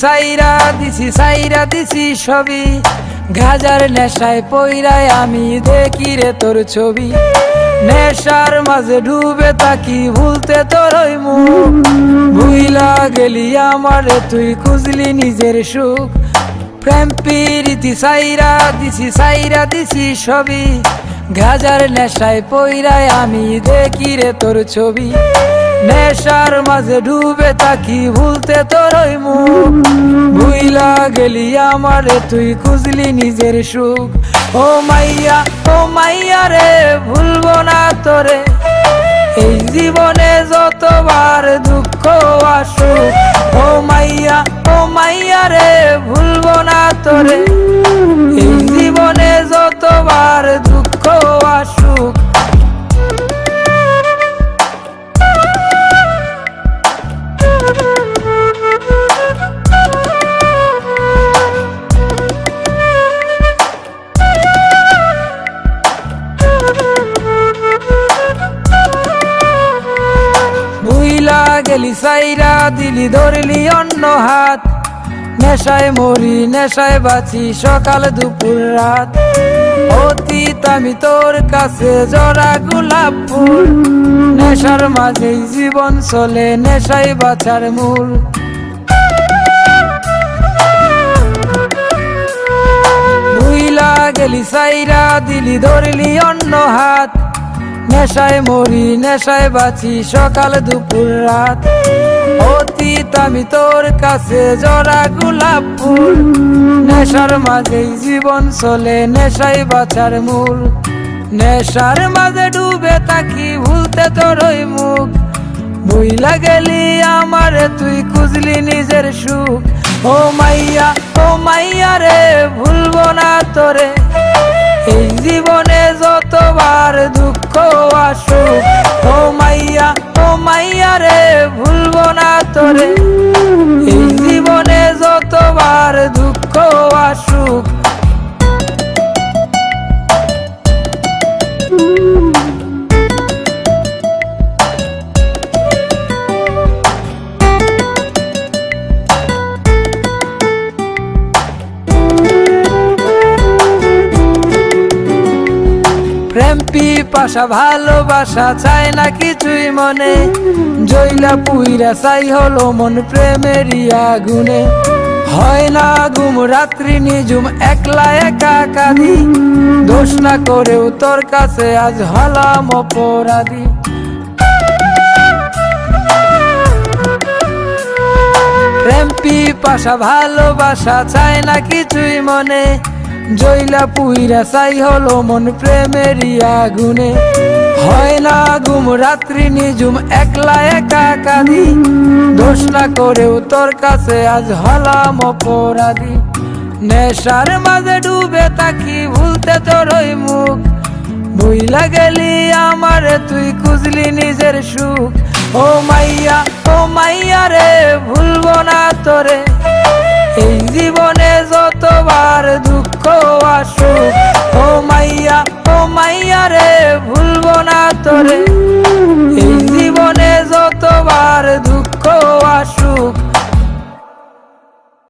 সাইরা দিছি সবই, গাজার নেশায় পইরায় আমি দেখি রে তোর ছবি। নেশার মাঝে ডুবে তাকি ভুলতে তোর ওই মুখ, ভুইলা গেলি আমারে তুই খুঁজলি নিজের সুখ। প্রেম প্রীতি সাইরা দিছি সবই, গাজার নেশায় পইরায় আমি দেখি রে তোর ছবি। নেশার মাঝে ডুবে তাকি ভুলতে তোর ওই মুখ, ভুইলা গেলি আমারে তুই খুঁজলি নিজের সুখ। ও মাইয়া রে ভুলবো না তোরে, এই জীবনে যতবার দুঃখ আসুক। ও মাইয়া রে ভুলবো না তোরে, এই জীবনে যতবার দুঃখ আসুক। ভুইলা গেলি সাইরা দিলি ধরলি অন্য হাত, নেশায় মরি নেশায় বাঁচি সকাল দুপুর রাত। অতীত আমি তোর কাছে জরা গোলাপ ফুল, নেশার মাঝেই জীবন চলে নেশায় বাঁচার মূল। ভুইলা গেলি সাইরা দিলি ধরলি অন্য হাত, নেশায় মরি নেশায় বাঁচি সকাল দুপুর রাত। অতীত আমি তোর কাছে জরা গোলাপ ফুল, নেশার মাঝেই জীবন চলে নেশায় বাঁচার মূল। নেশার মাঝে ডুবে তাকি ভুলতে তোর ওই মুখ, ভুইলা গেলি আমারে তুই খুঁজলি নিজের সুখ। ও মাইয়া রে ভুলবো না তোরে, এই জীবনে যতবার দুঃখ আসুক। ও মাইয়া রে ভুলবো না তোরে, এই জীবনে যতবার দুঃখ আসুক। প্রেম পিপাসা ভালোবাসা চায় না কিছুই মনে, জইলা পুইরা চাই হলো মন প্রেমেরই আগুনে। হয় না ঘুম রাত্রি নিঝুম একলা একা কাঁদি, দোষ না করেও তোর কাছে আজ হলাম অপরাধী। প্রেম পিপাসা ভালোবাসা চায় না কিছুই মনে, জইলা পুইরা চাই হলো মন প্রেমেরই আগুনে। হয় না ঘুম রাত্রি নিঝুম একলা একা কাঁদি, দোষ না করেও তোর কাছে আজ হলাম অপরাধী। নেশার মাঝে ডুবে তাকি ভুলতে তোর ওই মুখ, ভুইলা গেলি আমারে তুই খুঁজলি নিজের সুখ। ও মাইয়া রে ভুলবো না তোরে, এই জীবনে যতবার দুঃখ আসুক। ও মাইয়া রে ভুলবো না তোরে, এই জীবনে যতবার দুঃখ আসুক।